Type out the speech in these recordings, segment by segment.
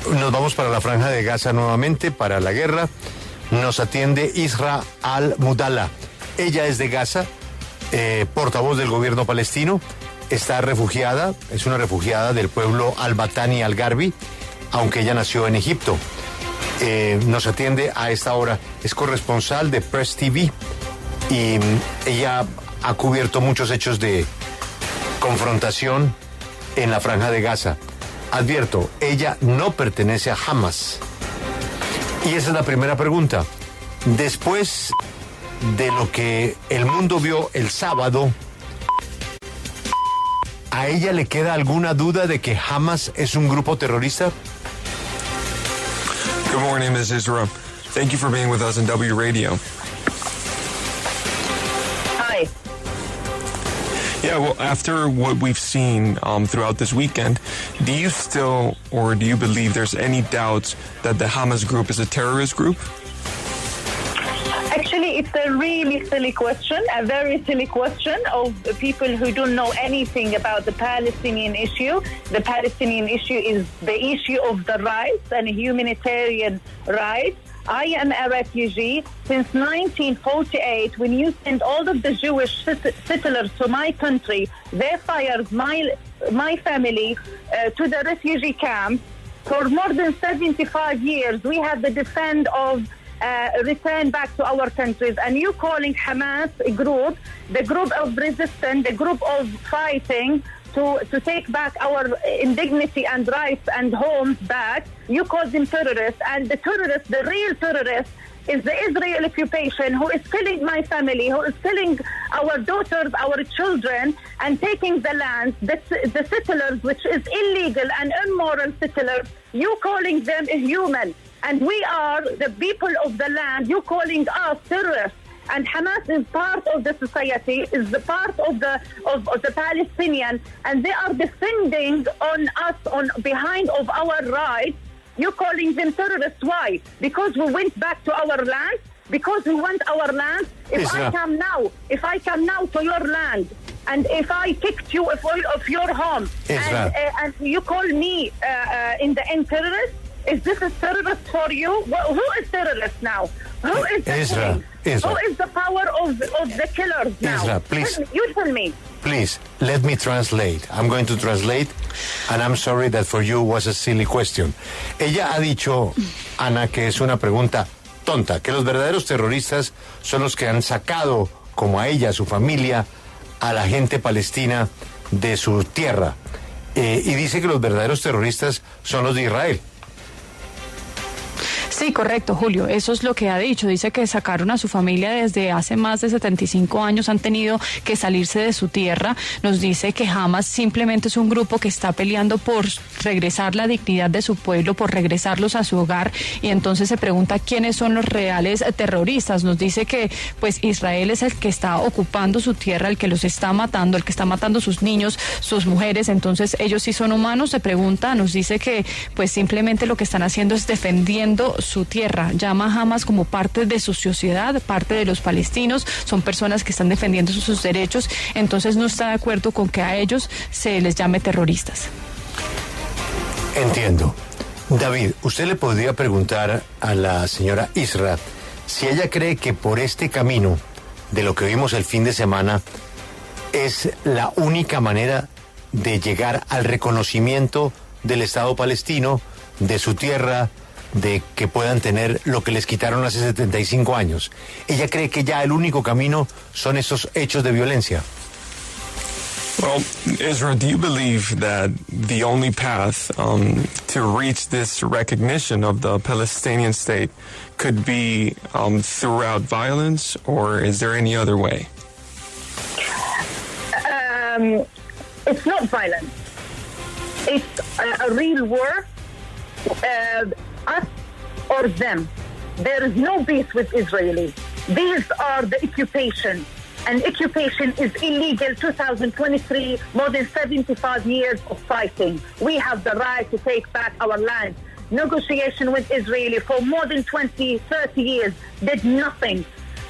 Nos vamos para la Franja de Gaza nuevamente, para la guerra. Nos atiende Isra al-Mudallal. Ella es de Gaza, portavoz del gobierno palestino. Está refugiada, es una refugiada del pueblo al-Batani al-Garbi, aunque ella nació en Egipto. Nos atiende a esta hora. Es corresponsal de Press TV y ella ha cubierto muchos hechos de confrontación en la Franja de Gaza. Advierto, ella no pertenece a Hamás. Y esa es la primera pregunta. Después de lo que el mundo vio el sábado, ¿a ella le queda alguna duda de que Hamás es un grupo terrorista? Good morning, Ms. Isra. Thank you for being with us in W Radio. Hi. Yeah, well, after what we've seen throughout this weekend, do you still, or do you believe there's any doubts that the Hamas group is a terrorist group? Actually, it's a really silly question, a very silly question of people who don't know anything about the Palestinian issue. The Palestinian issue is the issue of the rights and humanitarian rights. I am a refugee since 1948. When you send all of the Jewish settlers to my country, they fired my family to the refugee camp. For more than 75 years, we have the defend of return back to our countries. And you calling Hamas a group, the group of resistance, the group of fighting to take back our indignity and rights and homes back, you call them terrorists. And the terrorists, the real terrorists, is the Israel occupation who is killing my family, who is killing our daughters, our children, and taking the land, the settlers, which is illegal and immoral settlers. You calling them inhuman. And we are the people of the land. You calling us terrorists. And Hamas is part of the society, is the part of the Palestinian, and they are defending on us on behind of our rights. You calling them terrorists? Why? Because we went back to our land. Because we want our land. If I come now to your land, and if I kicked you of your home, and you call me in the end terrorist. Is this a terrorist for you? Who is terrorist now? Who is the Isra. Who is the power of the killers now? Isra, please. You tell me. Please, let me translate. I'm going to translate, and I'm sorry that for you was a silly question. Ella ha dicho, Ana, que es una pregunta tonta, que los verdaderos terroristas son los que han sacado, como a ella, a su familia, a la gente palestina de su tierra. Y dice que los verdaderos terroristas son los de Israel. Sí, correcto, Julio. Eso es lo que ha dicho. Dice que sacaron a su familia desde hace más de 75 años. Han tenido que salirse de su tierra. Nos dice que Hamás simplemente es un grupo que está peleando por regresar la dignidad de su pueblo, por regresarlos a su hogar. Y entonces se pregunta quiénes son los reales terroristas. Nos dice que pues Israel es el que está ocupando su tierra, el que los está matando, el que está matando sus niños, sus mujeres. Entonces ellos sí son humanos. Se pregunta, nos dice que pues simplemente lo que están haciendo es defendiendo su tierra. Llama a Hamás como parte de su sociedad, parte de los palestinos, son personas que están defendiendo sus derechos, entonces no está de acuerdo con que a ellos se les llame terroristas. Entiendo. David, usted le podría preguntar a la señora Isra si ella cree que por este camino de lo que vimos el fin de semana es la única manera de llegar al reconocimiento del Estado palestino, de su tierra, de que puedan tener lo que les quitaron hace 75 años. Ella cree que ya el único camino son esos hechos de violencia. Well, Isra, do you believe that the only path to reach this recognition of the Palestinian state could be throughout violence, or is there any other way? It's not violence. It's a real war. Us or them. There is no peace with Israelis. These are the occupation. And occupation is illegal. 2023, more than 75 years of fighting. We have the right to take back our land. Negotiation with Israel for more than 20, 30 years did nothing.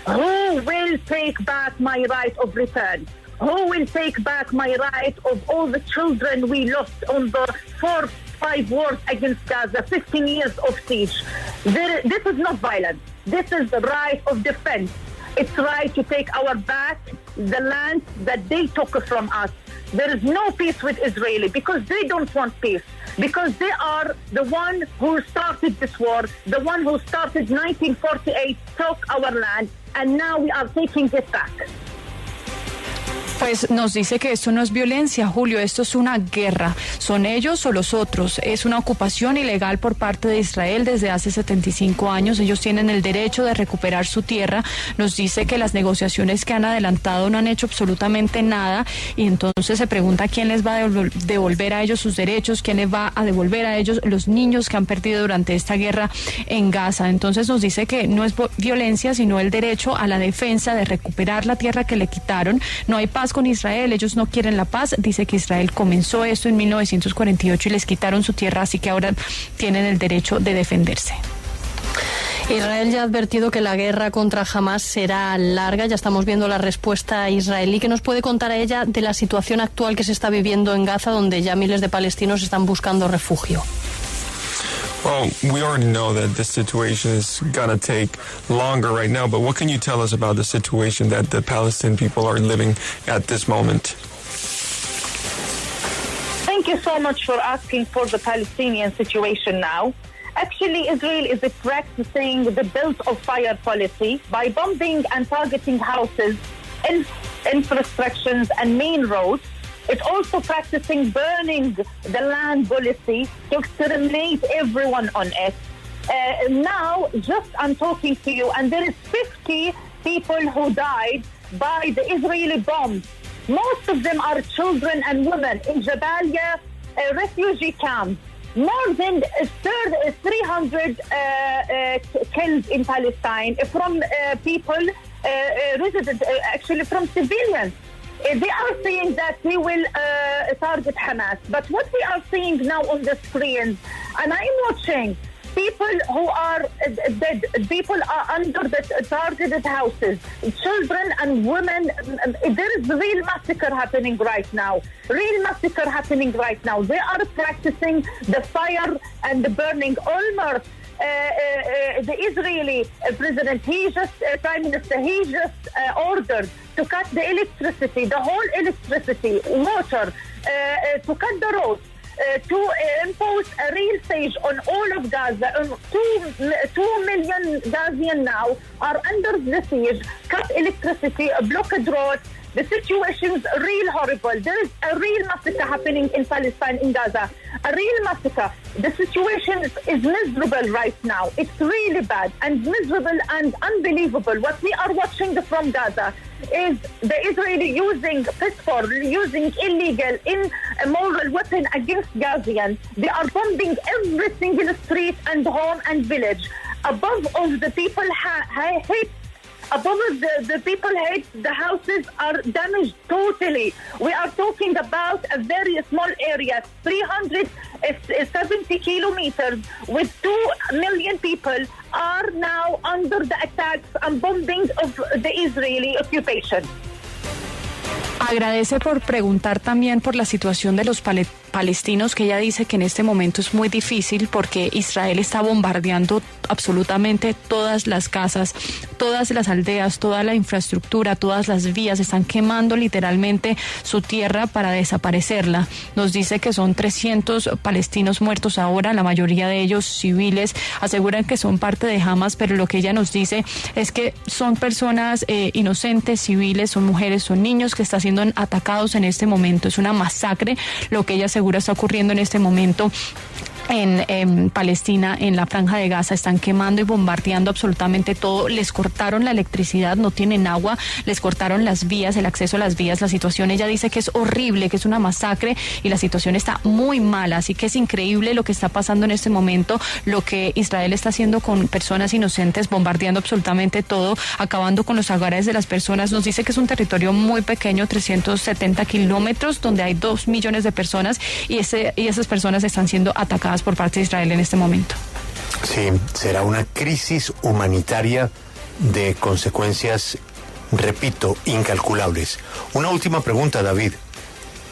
Who will take back my right of return? Who will take back my right of all the children we lost on the 5 wars against Gaza, 15 years of siege. This is not violence. This is the right of defense. It's right to take our back the land that they took from us. There is no peace with Israeli because they don't want peace. Because they are the one who started this war, the one who started 1948, took our land, and now we are taking it back. Pues nos dice que esto no es violencia, Julio, esto es una guerra. Son ellos o los otros. Es una ocupación ilegal por parte de Israel desde hace 75 años. Ellos tienen el derecho de recuperar su tierra. Nos dice que las negociaciones que han adelantado no han hecho absolutamente nada y entonces se pregunta quién les va a devolver a ellos sus derechos, quién les va a devolver a ellos los niños que han perdido durante esta guerra en Gaza. Entonces nos dice que no es violencia, sino el derecho a la defensa de recuperar la tierra que le quitaron. No hay paz con Israel, ellos no quieren la paz. Dice que Israel comenzó esto en 1948 y les quitaron su tierra, así que ahora tienen el derecho de defenderse. Israel ya ha advertido que la guerra contra Hamás será larga. Ya estamos viendo la respuesta israelí. ¿Qué nos puede contar a ella de la situación actual que se está viviendo en Gaza, donde ya miles de palestinos están buscando refugio? Well, we already know that this situation is going to take longer right now, but what can you tell us about the situation that the Palestinian people are living at this moment? Thank you so much for asking for the Palestinian situation now. Actually, Israel is practicing the build of fire policy by bombing and targeting houses, infrastructures and main roads. It's also practicing burning the land policy to exterminate everyone on it. Now, just I'm talking to you, and there is 50 people who died by the Israeli bombs. Most of them are children and women in Jabalia refugee camps. More than 300 killed in Palestine from people, resident, actually from civilians. They are saying that they will target Hamás. But what we are seeing now on the screens, and I'm watching, people who are dead, people are under the targeted houses, children and women. There is real massacre happening right now. Real massacre happening right now. They are practicing the fire and the burning. Almost the Israeli president, Prime Minister, he just ordered to cut the electricity, the whole electricity, water, to cut the roads, to impose a real siege on all of Gaza. 2 million Gazians now are under the siege, cut electricity, blocked roads. The situation is real horrible. There is a real massacre happening in Palestine, in Gaza. A real massacre. The situation is miserable right now. It's really bad and miserable and unbelievable. What we are watching from Gaza is the Israeli using peaceful, using illegal, immoral weapon against Gazians. They are bombing every single street and home and village. Above all, the people hate. Above the people hate, the houses are damaged totally. We are talking about a very small area, 370 kilometers, with 2 million people are now under the attacks and bombing of the Israeli occupation. Agradece por preguntar también por la situación de los palestinos, que ella dice que en este momento es muy difícil porque Israel está bombardeando absolutamente todas las casas, todas las aldeas, toda la infraestructura, todas las vías, están quemando literalmente su tierra para desaparecerla. Nos dice que son 300 palestinos muertos ahora, la mayoría de ellos civiles, aseguran que son parte de Hamás, pero lo que ella nos dice es que son personas inocentes, civiles, son mujeres, son niños que están siendo atacados en este momento. Es una masacre lo que ella asegura está ocurriendo en este momento en Palestina, en la Franja de Gaza. Están quemando y bombardeando absolutamente todo. Les cortaron la electricidad, no tienen agua, les cortaron las vías, el acceso a las vías. La situación, ella dice que es horrible, que es una masacre y la situación está muy mala. Así que es increíble lo que está pasando en este momento, lo que Israel está haciendo con personas inocentes, bombardeando absolutamente todo, acabando con los hogares de las personas. Nos dice que es un territorio muy pequeño, 370 kilómetros, donde hay 2 millones de personas y esas personas están siendo atacadas por parte de Israel en este momento. Sí, será una crisis humanitaria de consecuencias, repito, incalculables. Una última pregunta, David.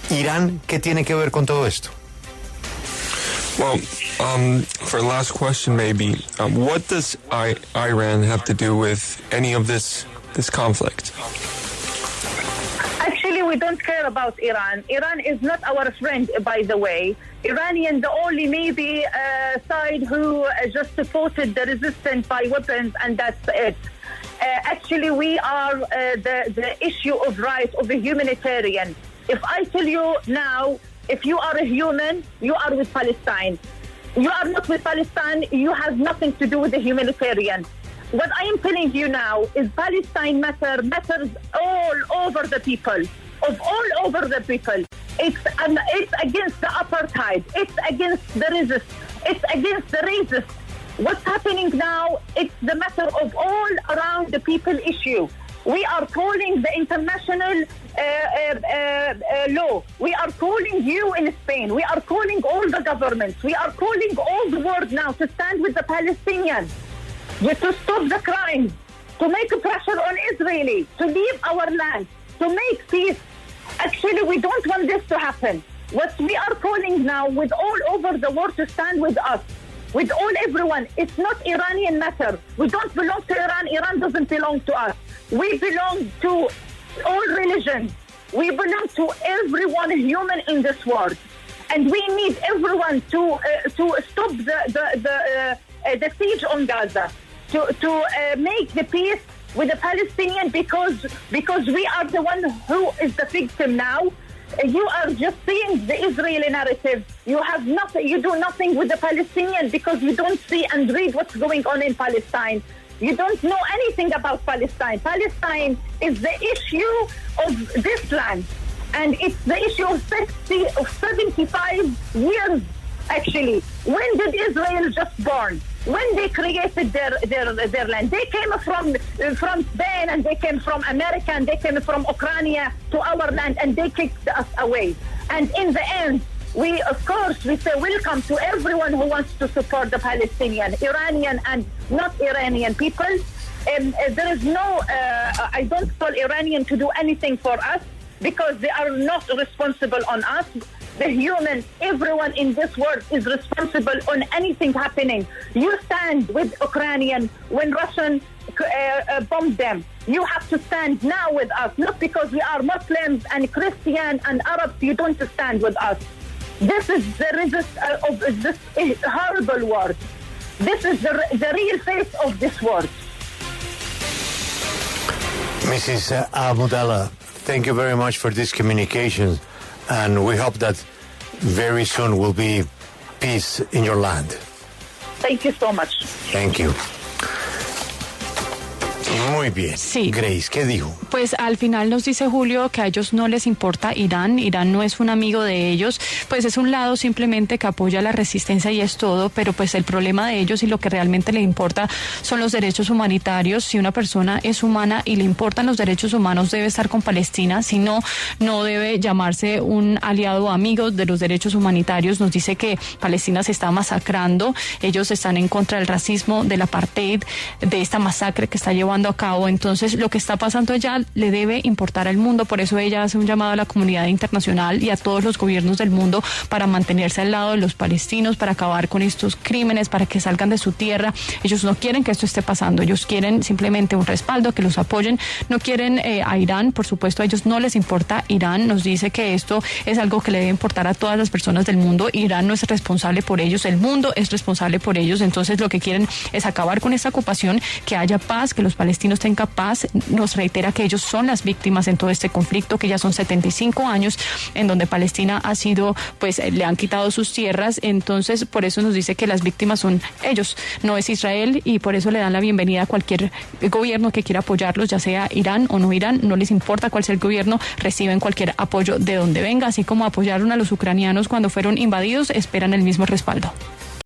¿Irán qué tiene que ver con todo esto? Well, for the last question, maybe, what does Iran have to do with any of this conflict? Actually, we don't care about Iran. Iran is not our friend, by the way. Iranian, the only maybe side who just supported the resistance by weapons, and that's it. Actually, we are the issue of rights of a humanitarian. If I tell you now, if you are a human, you are with Palestine. You are not with Palestine, you have nothing to do with the humanitarian. What I am telling you now is Palestine matters all over the people, all over the people. It's against the apartheid. It's against the resist. It's against the racist. What's happening now, it's the matter of all around the people issue. We are calling the international law. We are calling you in Spain. We are calling all the governments. We are calling all the world now to stand with the Palestinians, to stop the crimes, to make pressure on Israel, to leave our land, to make peace. Actually, we don't want this to happen. What we are calling now with all over the world to stand with us, with all everyone. It's not Iranian matter. We don't belong to Iran. Iran doesn't belong to us. We belong to all religions. We belong to everyone human in this world, and we need everyone to stop the siege on Gaza, to make the peace with the Palestinians, because we are the one who is the victim now. You are just seeing the Israeli narrative. You have nothing. You do nothing with the Palestinians because you don't see and read what's going on in Palestine. You don't know anything about Palestine. Palestine is the issue of this land, and it's the issue of 75 years. Actually, when did Israel just born? When they created their land, they came from Spain, and they came from America, and they came from Ukraine to our land, and they kicked us away. And in the end, we say welcome to everyone who wants to support the Palestinian, Iranian and not Iranian people. There is no, I don't call Iranian to do anything for us, because they are not responsible on us. The human, everyone in this world is responsible on anything happening. You stand with Ukrainian when Russian bombed them. You have to stand now with us, not because we are Muslims and Christian and Arabs. You don't stand with us. This is the resist of this horrible world. This is the real face of this world. Mrs. al-Mudallal, thank you very much for this communication, and we hope that very soon will be peace in your land. Thank you so much. Thank you. Muy bien. Sí. Grace, ¿qué dijo? Pues al final nos dice Julio que a ellos no les importa Irán. Irán no es un amigo de ellos. Pues es un lado simplemente que apoya la resistencia y es todo, pero pues el problema de ellos y lo que realmente le importa son los derechos humanitarios. Si una persona es humana y le importan los derechos humanos, debe estar con Palestina. Si no, no debe llamarse un aliado o amigo de los derechos humanitarios. Nos dice que Palestina se está masacrando. Ellos están en contra del racismo, del apartheid, de esta masacre que está llevando a cabo. Entonces, lo que está pasando allá le debe importar al mundo. Por eso ella hace un llamado a la comunidad internacional y a todos los gobiernos del mundo para mantenerse al lado de los palestinos, para acabar con estos crímenes, para que salgan de su tierra. Ellos no quieren que esto esté pasando. Ellos quieren simplemente un respaldo, que los apoyen. No quieren a Irán. Por supuesto, a ellos no les importa Irán. Nos dice que esto es algo que le debe importar a todas las personas del mundo. Irán no es responsable por ellos. El mundo es responsable por ellos. Entonces, lo que quieren es acabar con esta ocupación, que haya paz, que los palestinos tengan paz. Nos reitera que ellos son las víctimas en todo este conflicto, que ya son 75 años en donde Palestina ha sido, pues le han quitado sus tierras. Entonces, por eso nos dice que las víctimas son ellos, no es Israel, y por eso le dan la bienvenida a cualquier gobierno que quiera apoyarlos, ya sea Irán o no Irán. No les importa cuál sea el gobierno, reciben cualquier apoyo de donde venga, así como apoyaron a los ucranianos cuando fueron invadidos, esperan el mismo respaldo.